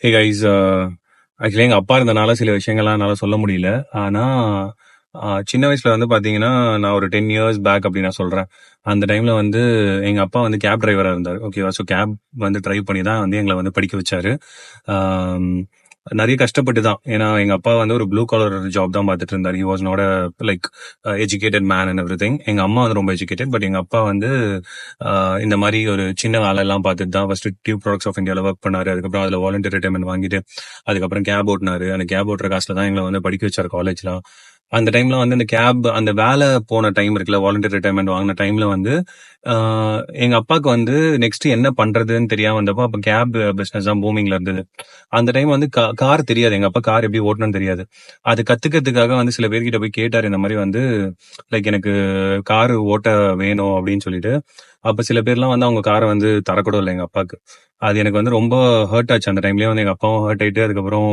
Hey guys, actually எங்க அப்பா இருந்தனால சில விஷயங்கள்லாம் என்னால சொல்ல முடியல. ஆனா சின்ன வயசுல வந்து பாத்தீங்கன்னா, நான் ஒரு 10 இயர்ஸ் பேக் அப்படி நான் சொல்றேன். அந்த டைம்ல வந்து எங்க அப்பா வந்து கேப் டிரைவரா இருந்தாரு. ஓகேவா? ஸோ கேப் வந்து டிரைவ் பண்ணி தான் வந்து எங்கள வந்து படிக்க வச்சாரு. ஆம், நிறைய கஷ்டப்பட்டு தான். ஏன்னா எங்க அப்பா வந்து ஒரு ப்ளூ காலர் ஜாப் தான் பார்த்துட்டு இருந்தாரு. He was not a like educated man and everything. எங்க அம்மா வந்து ரொம்ப எஜுகேட்டட். பட் எங்க அப்பா வந்து இந்த மாதிரி ஒரு சின்ன வேலை எல்லாம் பார்த்துட்டு தான் ஃபர்ஸ்ட் டியூப் ப்ராடக்ட்ஸ் ஆஃப் இந்தியாவில் ஒர்க் பண்ணாரு. அதுக்கப்புறம் அதுல வாலண்டியர் ரிட்டைர்மெண்ட் வாங்கிட்டு அதுக்கப்புறம் கேப் ஓட்டினாரு. அந்த கேப் ஓட்டுற காசுல தான் எங்களை வந்து படிக்க வச்சாரு காலேஜ்லாம். அந்த டைம்ல வந்து அந்த வேலை போன டைம் இருக்குல்ல, வாலண்டியர் ரிட்டைர்மெண்ட் வாங்கின டைம்ல வந்து எங்க அப்பாவுக்கு வந்து நெக்ஸ்ட் என்ன பண்றதுன்னு தெரியாம வந்தப்போ அப்ப கேப் பிசினஸ் தான் பூமிங்ல இருந்தது. அந்த டைம் வந்து கார் தெரியாது, எங்க அப்பா கார் எப்படி ஓட்டணும்னு தெரியாது. அது கத்துக்கிறதுக்காக வந்து சில பேர்கிட்ட போய் கேட்டாரு, இந்த மாதிரி வந்து லைக் எனக்கு கார் ஓட்ட வேணும் அப்படின்னு சொல்லிட்டு. அப்ப சில பேர்லாம் வந்து அவங்க காரை வந்து தரக்கூட இல்லை எங்க அப்பாவுக்கு. அது எனக்கு வந்து ரொம்ப ஹர்ட் ஆச்சு. அந்த டைம்லயே வந்து எங்க அப்பாவும் ஹர்ட் ஆயிட்டு அதுக்கப்புறம்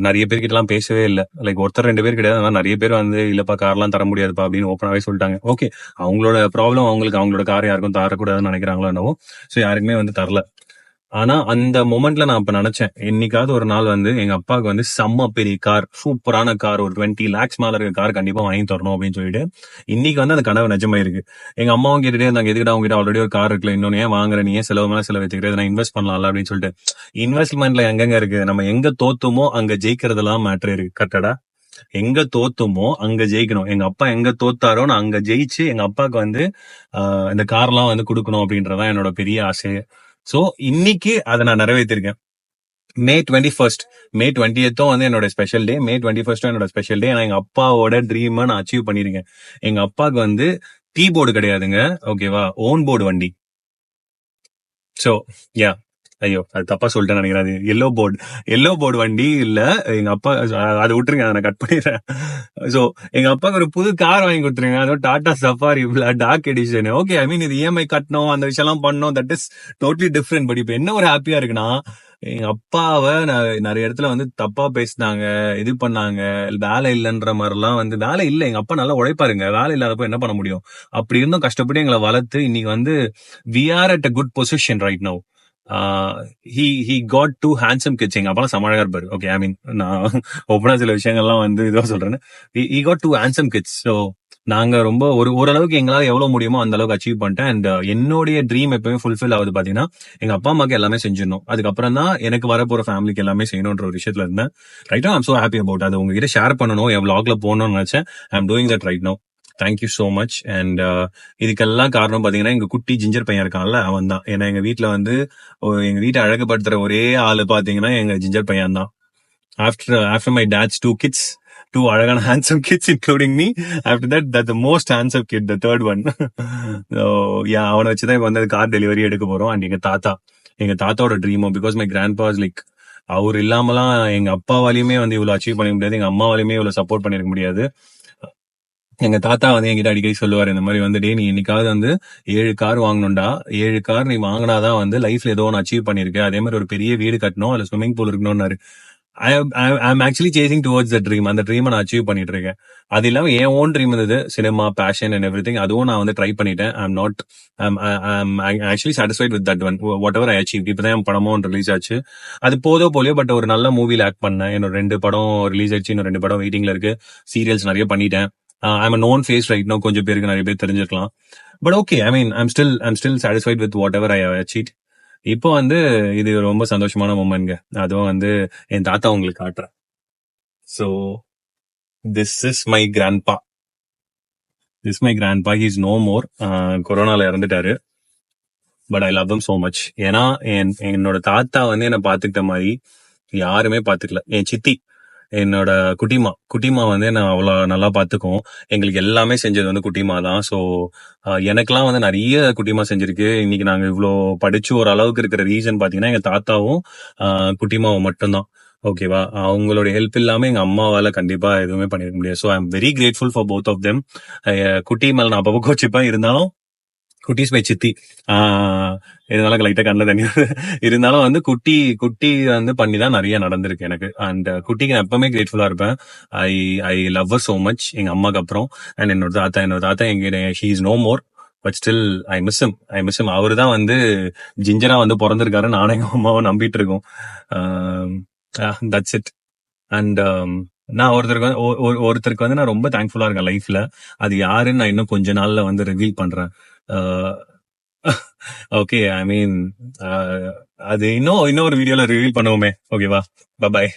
நிறைய பேர்கிட்ட எல்லாம் பேசவே இல்லை. லைக் ஒருத்தர் 2 பேர் கிடையாது, ஆனா நிறைய பேர் வந்து இல்லப்பா கார்லாம் தர முடியாதுப்பா அப்படின்னு ஓப்பனாவே சொல்லிட்டாங்க. ஓகே, அவங்களோட ப்ராப்ளம், அவங்களுக்கு அவங்களோட கார் யாருக்கும் தரக்கூடாதுன்னு நினைக்கிறாங்களோ என்னவோ. ஸோ யாருக்குமே வந்து தரல. ஆனா அந்த மொமெண்ட்ல நான் அப்ப நினைச்சேன், என்னைக்காவது ஒரு நாள் வந்து எங்க அப்பாவுக்கு வந்து செம்ம பெரிய கார், சூப்பரான கார், ஒரு 20 lakhs மேல இருக்க கார் கண்டிப்பா வாங்கி தரணும் அப்படின்னு சொல்லிட்டு இன்னைக்கு வந்து அந்த கனவு நிஜமாயிருக்கு. எங்க அம்மாவும் கேட்டுட்டே இருந்தாங்க, எதுக்குடா உங்ககிட்ட ஆல்ரெடி ஒரு கார் இருக்குல்ல, இன்னொன்னு ஏன் வாங்குற, நீ ஏன் செலவு மேல செலவு வச்சுக்கிறது, நான் இன்வெஸ்ட் பண்ணலாம்ல அப்படின்னு சொல்லிட்டு. இன்வெஸ்ட்மெண்ட்ல எங்கெங்க இருக்கு, நம்ம எங்க தோத்துமோ அங்க ஜெயிக்கிறதுலாம் மேட்ரு இருக்கு. கரெக்டா? எங்க தோத்துமோ அங்க ஜெயிக்கணும். எங்க அப்பா எங்க தோத்தாரோ நான் அங்க ஜெயிச்சு எங்க அப்பாவுக்கு வந்து இந்த கார்லாம் வந்து கொடுக்கணும் அப்படின்றதான் என்னோட பெரிய ஆசை. சோ இன்னைக்கு அதை நான் நிறைவேற்றிருக்கேன். மே 21 மே 20 வந்து என்னோட ஸ்பெஷல் டே. மே 21 என்னோட ஸ்பெஷல் டே. நான் எங்க அப்பாவோட ட்ரீமை நான் அச்சீவ் பண்ணிருக்கேன். எங்க அப்பாவுக்கு வந்து டீ போர்டு கிடையாதுங்க. ஓகேவா? ஓன் போர்டு வண்டி. சோ யா, ஐயோ அது தப்பா சொல்லிட்டேன்னு நினைக்கிறேன். அது எல்லோ போர்டு வண்டி இல்ல எங்க அப்பா. அதை விட்டுருங்க, அதை நான் கட் பண்ணிடுறேன். சோ எங்க அப்பாவுக்கு ஒரு புது கார் வாங்கி கொடுத்துருங்க. அதுவும் Tata Safari dark edition. Okay, I mean இது இஎம்ஐ கட்டணும், அந்த விஷயம் எல்லாம் பண்ணணும், that is totally different. But இப்ப என்ன ஒரு ஹாப்பியா இருக்குன்னா, எங்க அப்பாவை நிறைய இடத்துல வந்து தப்பா பேசினாங்க, இது பண்ணாங்க, வேலை இல்லைன்ற மாதிரி எல்லாம் வந்து வேலை இல்லை. எங்க அப்பா நல்லா உழைப்பாருங்க, வேலை இல்லாதப்போ என்ன பண்ண முடியும்? அப்படி இருந்தும் கஷ்டப்பட்டு எங்களை வளர்த்து இன்னைக்கு வந்து we are at a good position right now. He got 2 handsome kids. எங்க அப்பா சமழகா இருப்பாரு. ஓகே, ஐ மீன் நான் ஒப்பனா சில விஷயங்கள்லாம் வந்து இதுவா சொல்றேன்னு. He got 2 handsome kids. So நாங்க ரொம்ப ஓரளவுக்கு எங்களால எவ்வளவு முடியுமோ அந்த அளவுக்கு அச்சீவ் பண்ணிட்டேன். அண்ட் என்னுடைய ட்ரீம் எப்பவுமே ஃபுல்ஃபில் ஆகுது பாத்தீங்கன்னா, எங்க அப்பா அம்மாக்கு எல்லாமே செஞ்சிடணும், அதுக்கப்புறம் தான் எனக்கு வரப்போற ஃபேமிலிக்கு எல்லாமே செய்யணும்ன்ற ஒரு விஷயத்துல இருந்தேன். ரைட்டா, ஐம் சோ ஹாப்பி அபவுட் அது. உங்ககிட்ட ஷேர் பண்ணணும், என் vlogல போகணும்னு நினைச்சேன். I'm doing that right no. Thank you so much. And இதுக்கெல்லாம் காரணம் பாத்தீங்கன்னா எங்க குட்டி ஜிஞ்சர் பையன் இருக்கான்ல, அவன் தான். ஏன்னா எங்க வீட்டுல வந்து எங்க வீட்டை அழகுபடுத்துற ஒரே ஆளு பாத்தீங்கன்னா எங்க ஜிஞ்சர் பையன் தான். After my dad's 2 kids, 2 அழகான handsome kids including me. After that, the most handsome kid, the third one. So yeah, அவனை வச்சுதான் இப்ப வந்து கார் டெலிவரி எடுக்க போறோம். அண்ட் எங்க தாத்தாவோட ட்ரீமும், because my grandpa like அவர் இல்லாமலாம் எங்க அப்பாவாலையுமே வந்து இவ்வளவு அச்சீவ் பண்ண முடியாது, எங்க அம்மாவாலையுமே இவ்வளவு சப்போர்ட் பண்ணிருக்க முடியாது. எங்க தாத்தா வந்து என்கிட்ட அடிக்கடி சொல்லுவாரு, இந்த மாதிரி வந்து, டே நீ என்னைக்காவது வந்து 7 கார் வாங்கணும்டா, 7 கார் நீ வாங்கினாதான் வந்து லைஃப்ல ஏதோ ஒன்று அச்சீவ் பண்ணிருக்க, அதே மாதிரி ஒரு பெரிய வீடு கட்டணும், அதுல ஸ்விம்மிங் பூல் இருக்கணும்னாரு. I actually chasing towards the dream. அந்த ட்ரீமை நான் அச்சீவ் பண்ணிட்டு இருக்கேன். அது இல்லாம என் ஓன் ட்ரீம் இருந்தது, cinema passion and everything. அதுவும் நான் வந்து ட்ரை பண்ணிட்டேன். I'm actually satisfied with that one, whatever I achieve. இப்பதான் என் படமும் ரிலீஸ் ஆச்சு. அது போதோ போலியோ, பட் ஒரு நல்ல மூவில ஆக்ட் பண்ணேன். என்னோட 2 படம் ரிலீஸ் ஆச்சு, இன்னும் 2 படம் வெயிட்டிங்ல இருக்கு. சீரியல்ஸ் நிறைய பண்ணிட்டேன். I'm a known face right no. கொஞ்சம் பேருக்கு நிறைய பேர் தெரிஞ்சிருக்கலாம். But okay, I mean I'm still satisfied with whatever I achieve. இப்போ வந்து இது ரொம்ப சந்தோஷமான மூமெண்ட்ங்க. அதுவும் வந்து என் தாத்தா உங்களுக்கு காட்டுறேன். So this is my grandpa. He's no more. கொரோனால இறந்துட்டாரு. But I love him so much. ஏன்னா என்னோட தாத்தா வந்து என்னை பாத்துக்கிட்ட மாதிரி யாருமே பாத்துக்கல. என் சித்தி, என்னோட குட்டிமா வந்து என்ன அவ்வளவு நல்லா பாத்துக்கும். எங்களுக்கு எல்லாமே செஞ்சது வந்து குட்டிமா தான். ஸோ எனக்கெல்லாம் வந்து நிறைய குட்டிமா செஞ்சிருக்கு. இன்னைக்கு நாங்க இவ்வளோ படிச்சு ஒரு அளவுக்கு இருக்கிற ரீசன் பாத்தீங்கன்னா எங்க தாத்தாவும் குட்டிமாவும் மட்டும்தான். ஓகேவா? அவங்களோட ஹெல்ப் இல்லாம எங்க அம்மாவால கண்டிப்பா எதுவுமே பண்ணிருக்க முடியாது. So I am very grateful for both of them. குட்டி மேல நான் அப்பப்போ கோச்சிப்பேன், இருந்தாலும் குட்டீஸ் பை சித்தி. இதனால லைட்டா கண்ணில் தண்ணி இருந்தாலும் வந்து குட்டி குட்டி வந்து பண்ணி தான் நிறைய நடந்திருக்கு எனக்கு. அண்ட் குட்டிக்கு நான் எப்பவுமே கிரேட்ஃபுல்லா இருப்பேன். I I love her so much. எங்க அம்மாக்கு அப்புறம். அண்ட் என்னோட தாத்தா எங்க he is no more. But still I miss him. அவரு தான் வந்து ஜிஞ்சரா வந்து பொறந்திருக்காரு. நானும் எங்க அம்மாவும் நம்பிட்டு இருக்கோம். That's it. அண்ட் நான் ஒருத்தருக்கு வந்து நான் ரொம்ப தேங்க்ஃபுல்லா இருக்கேன் லைஃப்ல. அது யாருன்னு நான் இன்னும் கொஞ்ச நாள்ல வந்து ரிவீல் பண்றேன். ஓகே, ஐ மீன் அது இன்னொரு வீடியோல ரிவீல் பண்ணுவோமே. ஓகேவா? பை.